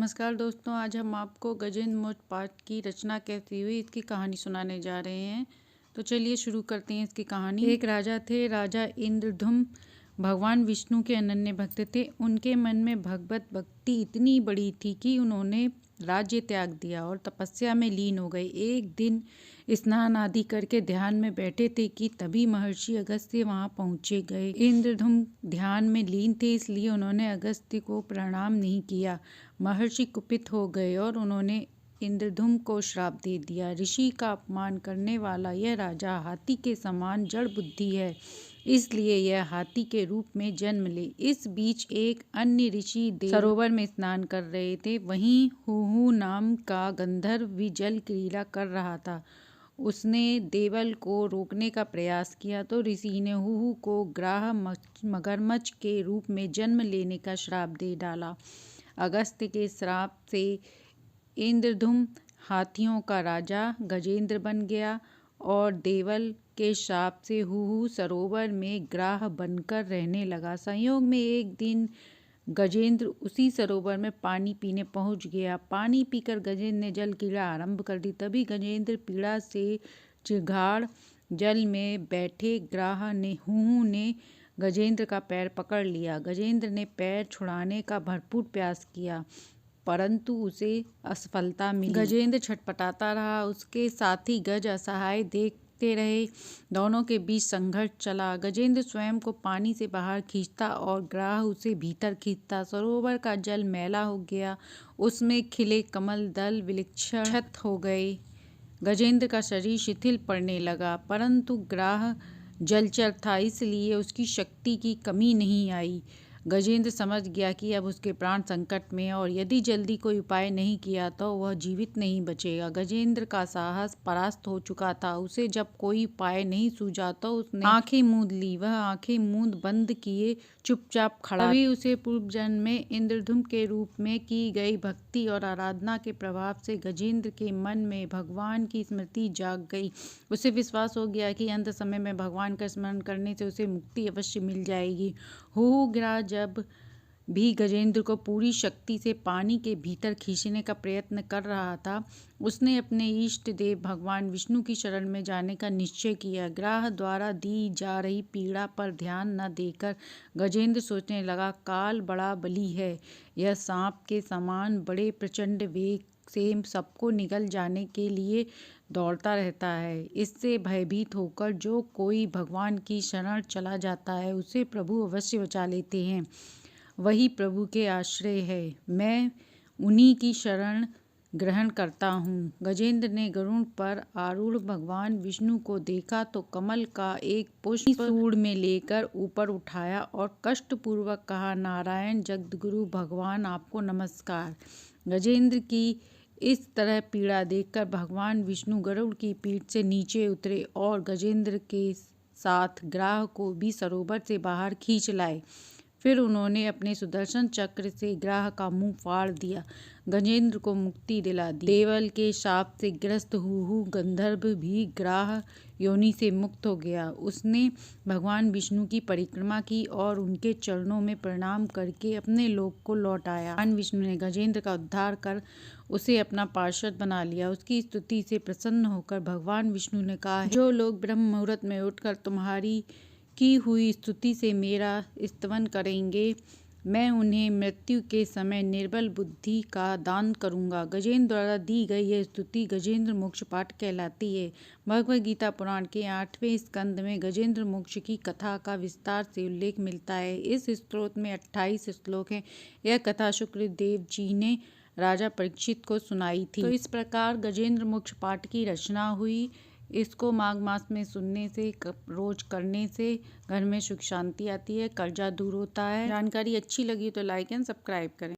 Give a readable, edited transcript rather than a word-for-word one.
नमस्कार दोस्तों, आज हम आपको गजेंद्र मोक्ष पाठ की रचना कैसी हुई इसकी कहानी सुनाने जा रहे हैं। तो चलिए शुरू करते हैं इसकी कहानी। एक राजा थे, राजा इंद्रधुम्न भगवान विष्णु के अनन्य भक्त थे। उनके मन में भगवत भक्ति इतनी बड़ी थी कि उन्होंने राज्य त्याग दिया और तपस्या में लीन हो गए। एक दिन स्नान आदि करके ध्यान में बैठे थे कि तभी महर्षि अगस्त्य वहां पहुंचे गए। इंद्रधुम्न ध्यान में लीन थे, इसलिए उन्होंने अगस्त्य को प्रणाम नहीं किया। महर्षि कुपित हो गए और उन्होंने इंद्रधुम्न को श्राप दे दिया। ऋषि का अपमान करने वाला यह राजा हाथी के समान जड़ बुद्धि है, इसलिए यह हाथी के रूप में जन्म ले। इस बीच एक अन्य ऋषि सरोवर में स्नान कर रहे थे। वहीं हुहु नाम का गंधर्व भी जल क्रीड़ा कर रहा था। उसने देवल को रोकने का प्रयास किया तो ऋषि ने हुहु को ग्राह मगरमच्छ के रूप में जन्म लेने का श्राप दे डाला। अगस्त्य के श्राप से इंद्रधुम्न हाथियों का राजा गजेंद्र बन गया और देवल के श्राप से हुहु सरोवर में ग्राह बनकर रहने लगा। संयोग में एक दिन गजेंद्र उसी सरोवर में पानी पीने पहुंच गया। पानी पीकर गजेंद्र ने जल क्रीड़ा आरंभ कर दी। तभी गजेंद्र पीड़ा से चिघाड़ जल में बैठे ग्राह ने हुहु ने गजेंद्र का पैर पकड़ लिया। गजेंद्र ने पैर छुड़ाने का भरपूर प्रयास किया, परंतु उसे असफलता मिली। गजेंद्र छटपटाता रहा, उसके साथी गज असहाय देखते रहे। दोनों के बीच संघर्ष चला। गजेंद्र स्वयं को पानी से बाहर खींचता और ग्राह उसे भीतर खींचता। सरोवर का जल मैला हो गया, उसमें खिले कमल दल विलक्षण हो गए। गजेंद्र का शरीर शिथिल पड़ने लगा, परंतु ग्राह जलचर था, इसलिए उसकी शक्ति की कमी नहीं आई। गजेंद्र समझ गया कि अब उसके प्राण संकट में हैं और यदि जल्दी कोई उपाय नहीं किया तो वह जीवित नहीं बचेगा। गजेंद्र का साहस परास्त हो चुका था। उसे जब कोई उपाय नहीं सूझा तो उसने आंखें मूंद ली। वह आंखें मूंद बंद किए चुपचाप खड़ा। तभी उसे पूर्व जन्म में इंद्रधुम्न के रूप में की गई भक्ति और आराधना के प्रभाव से गजेंद्र के मन में भगवान की स्मृति जाग गई। उसे विश्वास हो गया कि अंत समय में भगवान का स्मरण करने से उसे मुक्ति अवश्य मिल जाएगी। हुहु ग्राह जब भी गजेंद्र को पूरी शक्ति से पानी के भीतर खींचने का प्रयत्न कर रहा था, उसने अपने इष्ट देव भगवान विष्णु की शरण में जाने का निश्चय किया। ग्राह द्वारा दी जा रही पीड़ा पर ध्यान न देकर गजेंद्र सोचने लगा, काल बड़ा बली है। यह सांप के समान बड़े प्रचंड वेग से सबको निगल जाने के लिए दौड़ता रहता है। इससे भयभीत होकर जो कोई भगवान की शरण चला जाता है, उसे प्रभु अवश्य बचा लेते हैं। वही प्रभु के आश्रय है। मैं उन्हीं की शरण ग्रहण करता हूँ। गजेंद्र ने गरुड़ पर आरूढ़ भगवान विष्णु को देखा तो कमल का एक पुष्प सूंड में लेकर ऊपर उठाया और कष्टपूर्वक कहा, नारायण जगद्गुरु भगवान, आपको नमस्कार। गजेंद्र की इस तरह पीड़ा देखकर भगवान विष्णु गरुड़ की पीठ से नीचे उतरे और गजेंद्र के साथ ग्राह को भी सरोवर से बाहर खींच लाए। फिर उन्होंने अपने सुदर्शन चक्र से ग्राह का मुंह फाड़ दिया, गजेंद्र को मुक्ति दिला दी। देवल के शाप से ग्रस्त हुहु गंधर्व भी ग्राह योनि से मुक्त हो गया। उसने भगवान विष्णु की परिक्रमा की और उनके चरणों में प्रणाम करके अपने लोक को लौट आया। भगवान विष्णु ने गजेंद्र का उद्धार कर उसे अपना पार्षद बना लिया। उसकी स्तुति से प्रसन्न होकर भगवान विष्णु ने कहा, जो लोग ब्रह्म मुहूर्त में उठकर तुम्हारी की हुई स्तुति से मेरा स्तवन करेंगे, मैं उन्हें मृत्यु के समय निर्बल बुद्धि का दान करूंगा। गजेंद्र द्वारा दी गई यह स्तुति गजेंद्र मोक्ष पाठ कहलाती है। भगवद गीता पुराण के 8वें स्कंद में गजेंद्र मोक्ष की कथा का विस्तार से उल्लेख मिलता है। इस स्तोत्र में 28 श्लोक हैं। यह कथा शुक्रदेव जी ने राजा परीक्षित को सुनाई थी। तो इस प्रकार गजेंद्र मोक्ष पाठ की रचना हुई। इसको माघ मास में सुनने से, रोज करने से घर में सुख शांति आती है, कर्जा दूर होता है। जानकारी अच्छी लगी तो लाइक एंड सब्सक्राइब करें।